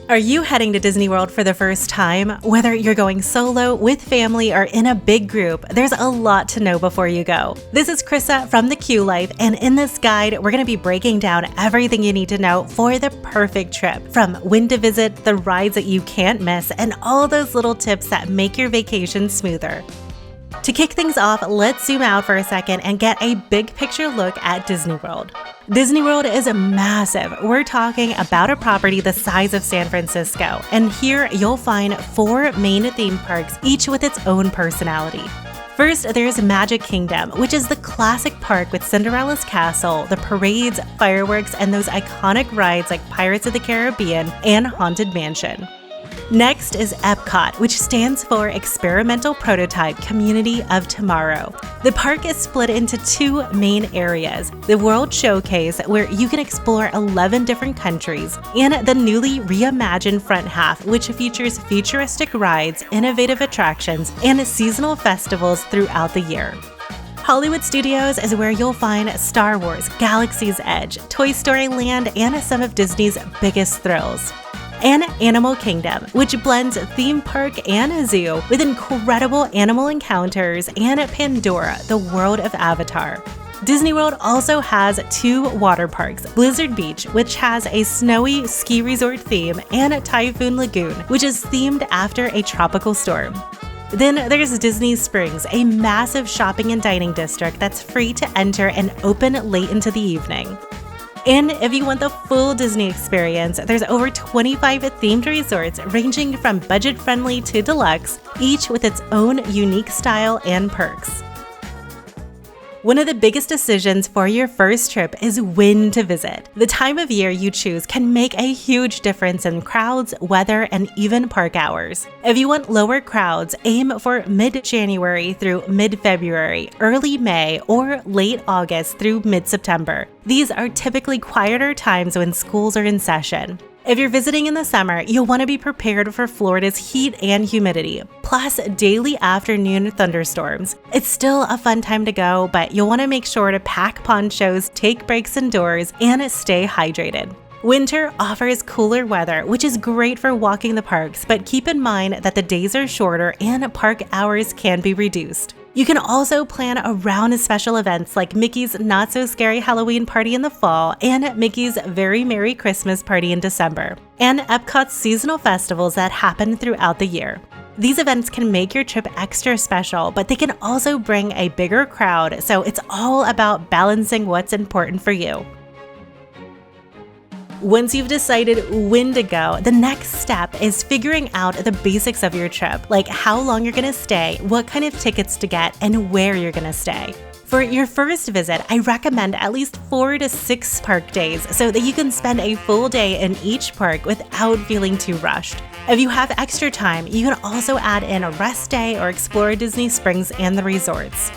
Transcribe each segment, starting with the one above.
Are you heading to Disney World for the first time? Whether you're going solo, with family, or in a big group, there's a lot to know before you go. This is Krista from The Q Life, and in this guide, we're going to be breaking down everything you need to know for the perfect trip. From when to visit, the rides that you can't miss, and all those little tips that make your vacation smoother. To kick things off, let's zoom out for a second and get a big picture look at Disney World. Disney World is massive. We're talking about a property the size of San Francisco, and here you'll find 4 main theme parks, each with its own personality. First, there's Magic Kingdom, which is the classic park with Cinderella's castle, the parades, fireworks, and those iconic rides like Pirates of the Caribbean and Haunted Mansion. Next is Epcot, which stands for Experimental Prototype Community of Tomorrow. The park is split into 2 main areas, the World Showcase, where you can explore 11 different countries, and the newly reimagined front half, which features futuristic rides, innovative attractions, and seasonal festivals throughout the year. Hollywood Studios is where you'll find Star Wars, Galaxy's Edge, Toy Story Land, and some of Disney's biggest thrills. And Animal Kingdom, which blends theme park and a zoo with incredible animal encounters, and Pandora, the world of Avatar. Disney World also has 2 water parks, Blizzard Beach, which has a snowy ski resort theme, and Typhoon Lagoon, which is themed after a tropical storm. Then there's Disney Springs, a massive shopping and dining district that's free to enter and open late into the evening. And if you want the full Disney experience, there's over 25 themed resorts ranging from budget-friendly to deluxe, each with its own unique style and perks. One of the biggest decisions for your first trip is when to visit. The time of year you choose can make a huge difference in crowds, weather, and even park hours. If you want lower crowds, aim for mid-January through mid-February, early May, or late August through mid-September. These are typically quieter times when schools are in session. If you're visiting in the summer, you'll want to be prepared for Florida's heat and humidity, plus daily afternoon thunderstorms. It's still a fun time to go, but you'll want to make sure to pack ponchos, take breaks indoors, and stay hydrated. Winter offers cooler weather, which is great for walking the parks, but keep in mind that the days are shorter and park hours can be reduced. You can also plan around special events like Mickey's Not So Scary Halloween Party in the fall and Mickey's Very Merry Christmas Party in December, and Epcot's seasonal festivals that happen throughout the year. These events can make your trip extra special, but they can also bring a bigger crowd, so it's all about balancing what's important for you. Once you've decided when to go, the next step is figuring out the basics of your trip, like how long you're going to stay, what kind of tickets to get, and where you're going to stay. For your first visit, I recommend at least 4 to 6 park days so that you can spend a full day in each park without feeling too rushed. If you have extra time, you can also add in a rest day or explore Disney Springs and the resorts.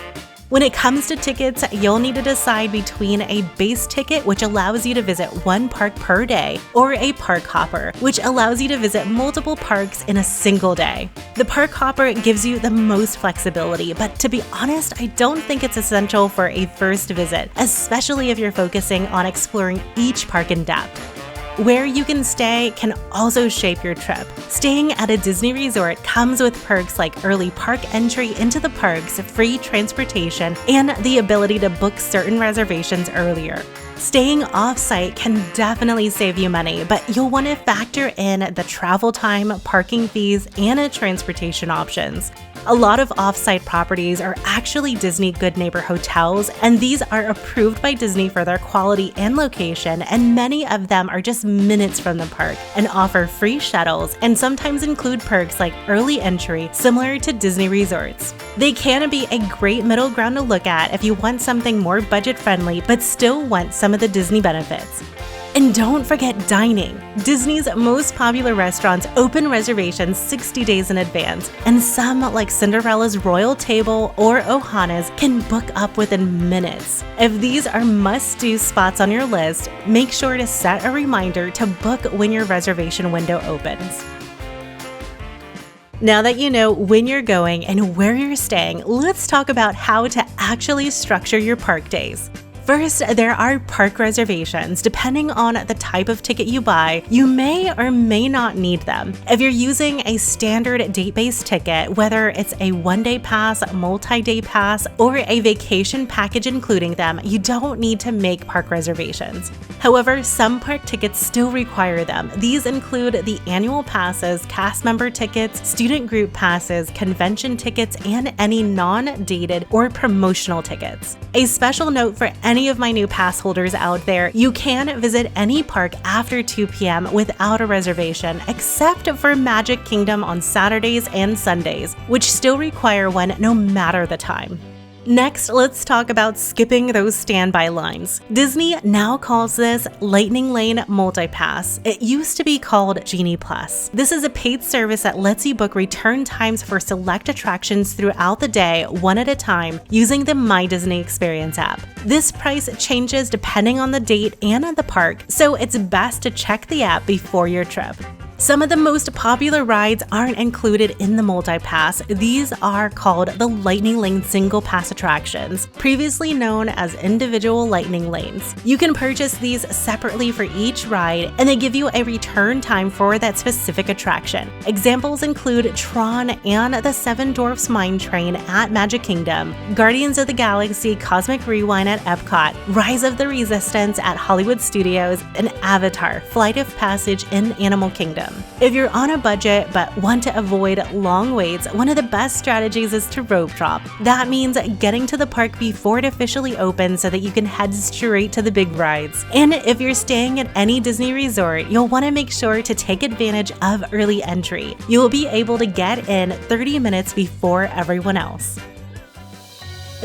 When it comes to tickets, you'll need to decide between a base ticket, which allows you to visit 1 park per day, or a park hopper, which allows you to visit multiple parks in a single day. The park hopper gives you the most flexibility, but to be honest, I don't think it's essential for a first visit, especially if you're focusing on exploring each park in depth. Where you can stay can also shape your trip. Staying at a Disney resort comes with perks like early park entry into the parks, free transportation, and the ability to book certain reservations earlier. Staying off-site can definitely save you money, but you'll want to factor in the travel time, parking fees, and transportation options. A lot of off-site properties are actually Disney Good Neighbor hotels, and these are approved by Disney for their quality and location, and many of them are just minutes from the park and offer free shuttles and sometimes include perks like early entry, similar to Disney resorts. They can be a great middle ground to look at if you want something more budget-friendly but still want some of the Disney benefits. And don't forget dining. Disney's most popular restaurants open reservations 60 days in advance, and some, like Cinderella's Royal Table or Ohana's, can book up within minutes. If these are must-do spots on your list, make sure to set a reminder to book when your reservation window opens. Now that you know when you're going and where you're staying, let's talk about how to actually structure your park days. First, there are park reservations. Depending on the type of ticket you buy, you may or may not need them. If you're using a standard date-based ticket, whether it's a one-day pass, multi-day pass, or a vacation package including them, you don't need to make park reservations. However, some park tickets still require them. These include the annual passes, cast member tickets, student group passes, convention tickets, and any non-dated or promotional tickets. A special note for any of my new pass holders out there, you can visit any park after 2 p.m. without a reservation, except for Magic Kingdom on Saturdays and Sundays, which still require one no matter the time. Next, let's talk about skipping those standby lines. Disney now calls this Lightning Lane Multipass. It used to be called Genie Plus. This is a paid service that lets you book return times for select attractions throughout the day, one at a time, using the My Disney Experience app. This price changes depending on the date and on the park, so it's best to check the app before your trip. Some of the most popular rides aren't included in the multi-pass. These are called the Lightning Lane Single Pass attractions, previously known as individual Lightning Lanes. You can purchase these separately for each ride, and they give you a return time for that specific attraction. Examples include Tron and the Seven Dwarfs Mine Train at Magic Kingdom, Guardians of the Galaxy Cosmic Rewind at Epcot, Rise of the Resistance at Hollywood Studios, and Avatar Flight of Passage in Animal Kingdom. If you're on a budget but want to avoid long waits, one of the best strategies is to rope drop. That means getting to the park before it officially opens so that you can head straight to the big rides. And if you're staying at any Disney resort, you'll want to make sure to take advantage of early entry. You will be able to get in 30 minutes before everyone else.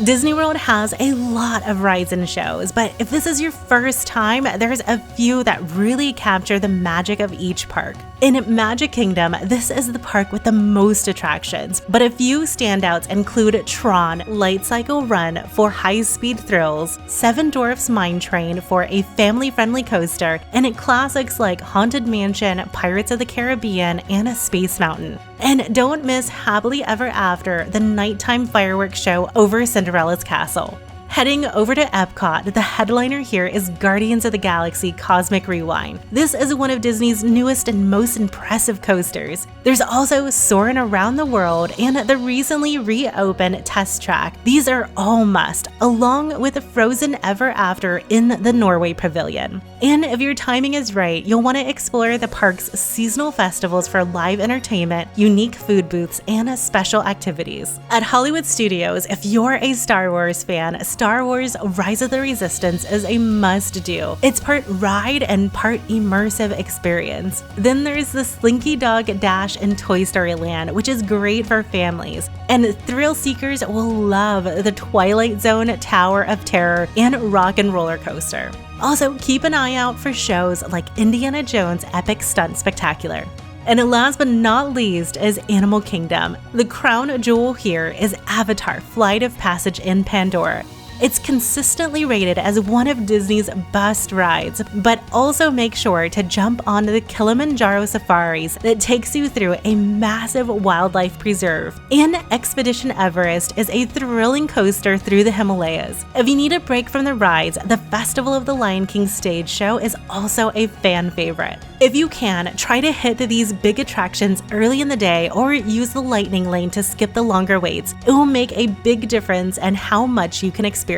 Disney World has a lot of rides and shows, but if this is your first time, there's a few that really capture the magic of each park. In Magic Kingdom, this is the park with the most attractions, but a few standouts include Tron Light Cycle Run for high-speed thrills, Seven Dwarfs Mine Train for a family-friendly coaster, and classics like Haunted Mansion, Pirates of the Caribbean, and Space Mountain. And don't miss Happily Ever After, the nighttime fireworks show over Cinderella's castle. Heading over to Epcot, the headliner here is Guardians of the Galaxy Cosmic Rewind. This is one of Disney's newest and most impressive coasters. There's also Soarin' Around the World and the recently reopened Test Track. These are all must, along with Frozen Ever After in the Norway Pavilion. And if your timing is right, you'll want to explore the park's seasonal festivals for live entertainment, unique food booths, and special activities. At Hollywood Studios, if you're a Star Wars fan, Star Wars Rise of the Resistance is a must-do. It's part ride and part immersive experience. Then there's the Slinky Dog Dash in Toy Story Land, which is great for families. And thrill seekers will love the Twilight Zone Tower of Terror and Rock and Roller Coaster. Also, keep an eye out for shows like Indiana Jones Epic Stunt Spectacular. And last but not least is Animal Kingdom. The crown jewel here is Avatar Flight of Passage in Pandora. It's consistently rated as one of Disney's best rides, but also make sure to jump on the Kilimanjaro safaris that takes you through a massive wildlife preserve. And Expedition Everest is a thrilling coaster through the Himalayas. If you need a break from the rides, the Festival of the Lion King stage show is also a fan favorite. If you can, try to hit these big attractions early in the day or use the Lightning Lane to skip the longer waits. It will make a big difference in how much you can experience.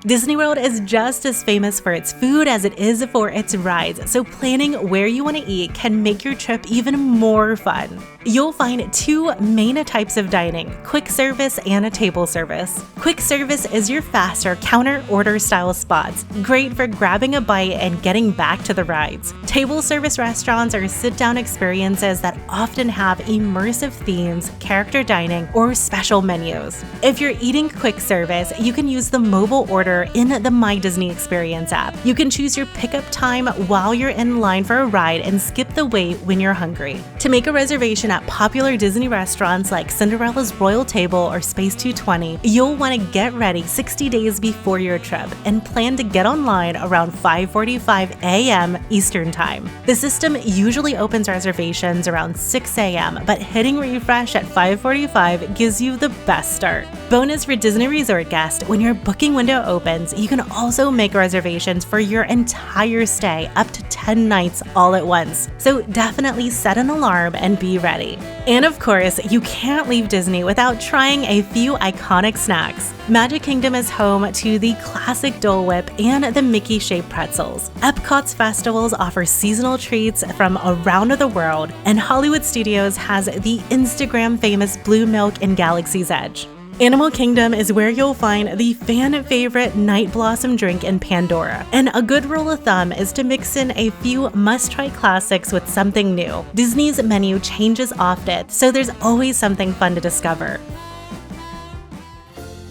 Disney World is just as famous for its food as it is for its rides, so planning where you want to eat can make your trip even more fun. You'll find two main types of dining, quick service and a table service. Quick service is your faster counter order style spots, great for grabbing a bite and getting back to the rides. Table service restaurants are sit-down experiences that often have immersive themes, character dining, or special menus. If you're eating quick service, you can use the mobile order number in the My Disney Experience app. You can choose your pickup time while you're in line for a ride and skip the wait when you're hungry. To make a reservation at popular Disney restaurants like Cinderella's Royal Table or Space 220, you'll want to get ready 60 days before your trip and plan to get online around 5:45 a.m. Eastern Time. The system usually opens reservations around 6 a.m., but hitting refresh at 5:45 gives you the best start. Bonus for Disney Resort guests, when your booking window opens, you can also make reservations for your entire stay, up to 10 nights all at once. So definitely set an alarm and be ready. And of course, you can't leave Disney without trying a few iconic snacks. Magic Kingdom is home to the classic Dole Whip and the Mickey-shaped pretzels. Epcot's festivals offer seasonal treats from around the world, and Hollywood Studios has the Instagram-famous Blue Milk and Galaxy's Edge. Animal Kingdom is where you'll find the fan-favorite Night Blossom drink in Pandora. And a good rule of thumb is to mix in a few must-try classics with something new. Disney's menu changes often, so there's always something fun to discover.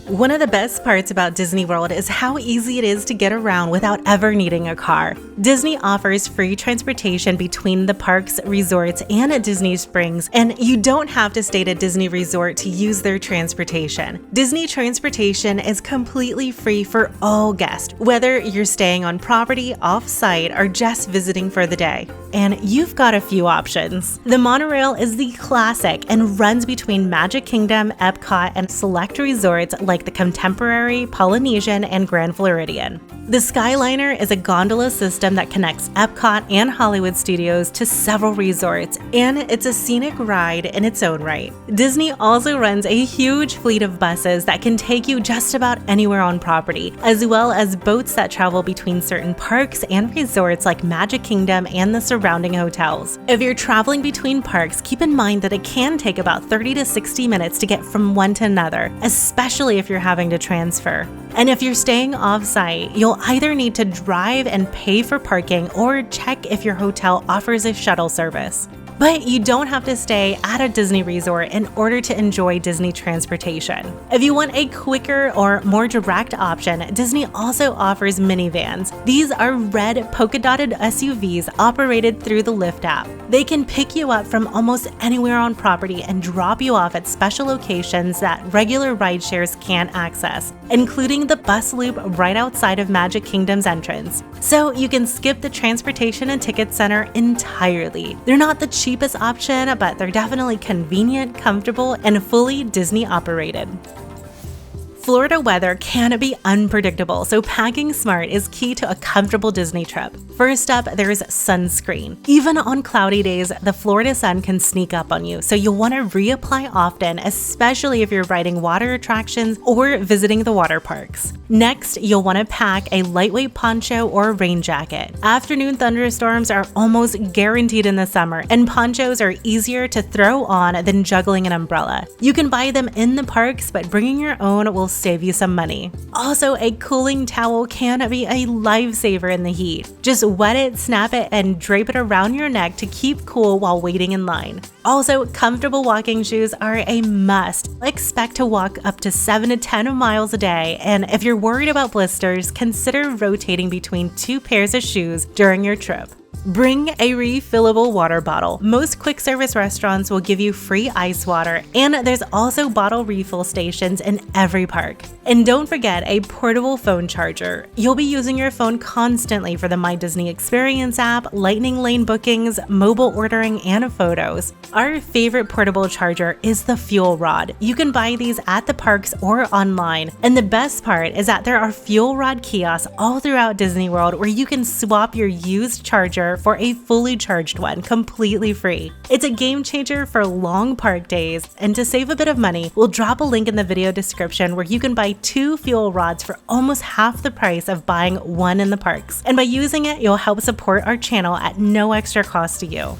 One of the best parts about Disney World is how easy it is to get around without ever needing a car. Disney offers free transportation between the parks, resorts, and at Disney Springs, and you don't have to stay at a Disney resort to use their transportation. Disney transportation is completely free for all guests, whether you're staying on property, off-site, or just visiting for the day. And you've got a few options. The monorail is the classic and runs between Magic Kingdom, Epcot, and select resorts like the Contemporary, Polynesian, and Grand Floridian. The Skyliner is a gondola system that connects Epcot and Hollywood Studios to several resorts, and it's a scenic ride in its own right. Disney also runs a huge fleet of buses that can take you just about anywhere on property, as well as boats that travel between certain parks and resorts like Magic Kingdom and the surrounding hotels. If you're traveling between parks, keep in mind that it can take about 30 to 60 minutes to get from one to another, especially if you're having to transfer. And if you're staying off-site, you'll either need to drive and pay for parking or check if your hotel offers a shuttle service. But you don't have to stay at a Disney resort in order to enjoy Disney transportation. If you want a quicker or more direct option, Disney also offers minivans. These are red polka-dotted SUVs operated through the Lyft app. They can pick you up from almost anywhere on property and drop you off at special locations that regular rideshares can't access, including the bus loop right outside of Magic Kingdom's entrance. So you can skip the transportation and ticket center entirely. They're not the cheapest option, but they're definitely convenient, comfortable, and fully Disney operated. Florida weather can be unpredictable, so packing smart is key to a comfortable Disney trip. First up, there's sunscreen. Even on cloudy days, the Florida sun can sneak up on you, so you'll want to reapply often, especially if you're riding water attractions or visiting the water parks. Next, you'll want to pack a lightweight poncho or rain jacket. Afternoon thunderstorms are almost guaranteed in the summer, and ponchos are easier to throw on than juggling an umbrella. You can buy them in the parks, but bringing your own will save you some money. Also, a cooling towel can be a lifesaver in the heat. Just wet it, snap it, and drape it around your neck to keep cool while waiting in line. Also, comfortable walking shoes are a must. Expect to walk up to 7 to 10 miles a day, and if you're worried about blisters, consider rotating between 2 pairs of shoes during your trip. Bring a refillable water bottle. Most quick service restaurants will give you free ice water, and there's also bottle refill stations in every park. And don't forget a portable phone charger. You'll be using your phone constantly for the My Disney Experience app, Lightning Lane bookings, mobile ordering, and photos. Our favorite portable charger is the Fuel Rod. You can buy these at the parks or online. And the best part is that there are Fuel Rod kiosks all throughout Disney World where you can swap your used charger for a fully charged one completely free. It's a game changer for long park days, and to save a bit of money, we'll drop a link in the video description where you can buy 2 fuel rods for almost half the price of buying one in the parks. And by using it, you'll help support our channel at no extra cost to you.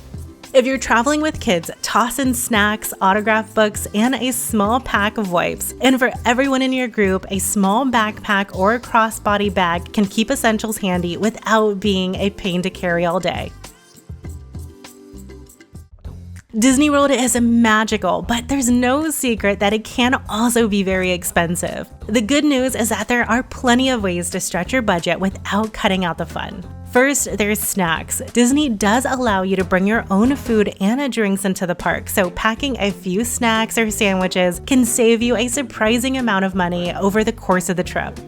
If you're traveling with kids, toss in snacks, autograph books, and a small pack of wipes. And for everyone in your group, a small backpack or a crossbody bag can keep essentials handy without being a pain to carry all day. Disney World is magical, but there's no secret that it can also be very expensive. The good news is that there are plenty of ways to stretch your budget without cutting out the fun. First, there's snacks. Disney does allow you to bring your own food and drinks into the park, so packing a few snacks or sandwiches can save you a surprising amount of money over the course of the trip.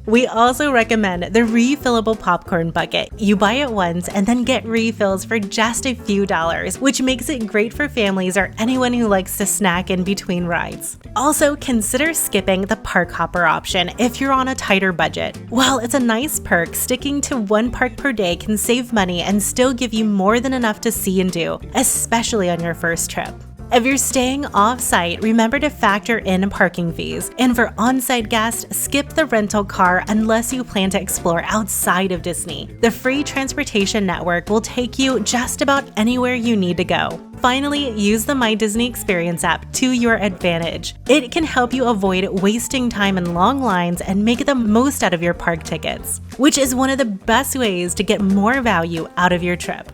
We also recommend the refillable popcorn bucket. You buy it once and then get refills for just a few dollars, which makes it great for families or anyone who likes to snack in between rides. Also, consider skipping the park hopper option if you're on a tighter budget. While it's a nice perk, sticking to one park per day can save money and still give you more than enough to see and do, especially on your first trip. If you're staying off-site, remember to factor in parking fees. And for on-site guests, skip the rental car unless you plan to explore outside of Disney. The free transportation network will take you just about anywhere you need to go. Finally, use the My Disney Experience app to your advantage. It can help you avoid wasting time in long lines and make the most out of your park tickets, which is one of the best ways to get more value out of your trip.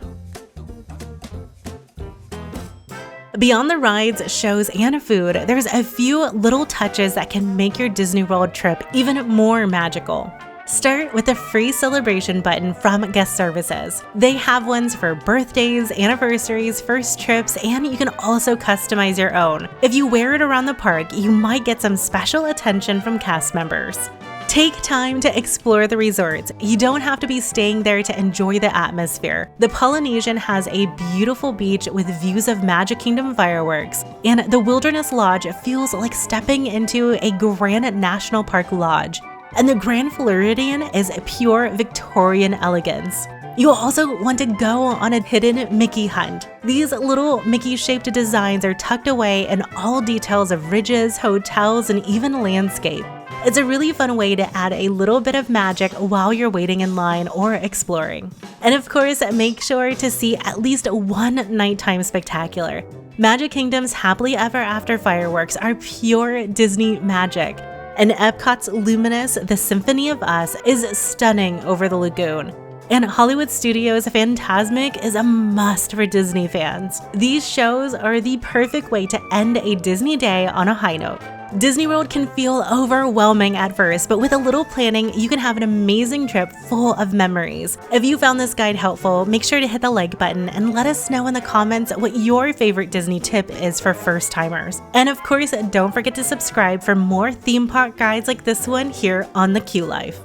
Beyond the rides, shows, and food, there's a few little touches that can make your Disney World trip even more magical. Start with the free celebration button from Guest Services. They have ones for birthdays, anniversaries, first trips, and you can also customize your own. If you wear it around the park, you might get some special attention from cast members. Take time to explore the resorts. You don't have to be staying there to enjoy the atmosphere. The Polynesian has a beautiful beach with views of Magic Kingdom fireworks, and the Wilderness Lodge feels like stepping into a Grand National Park lodge. And the Grand Floridian is pure Victorian elegance. You'll also want to go on a hidden Mickey hunt. These little Mickey-shaped designs are tucked away in all details of ridges, hotels, and even landscape. It's a really fun way to add a little bit of magic while you're waiting in line or exploring. And of course, make sure to see at least one nighttime spectacular. Magic Kingdom's Happily Ever After fireworks are pure Disney magic. And Epcot's luminous The Symphony of Us is stunning over the lagoon. And Hollywood Studios' Fantasmic is a must for Disney fans. These shows are the perfect way to end a Disney day on a high note. Disney World can feel overwhelming at first, but with a little planning, you can have an amazing trip full of memories. If you found this guide helpful, make sure to hit the like button and let us know in the comments what your favorite Disney tip is for first-timers. And of course, don't forget to subscribe for more theme park guides like this one here on The Q Life.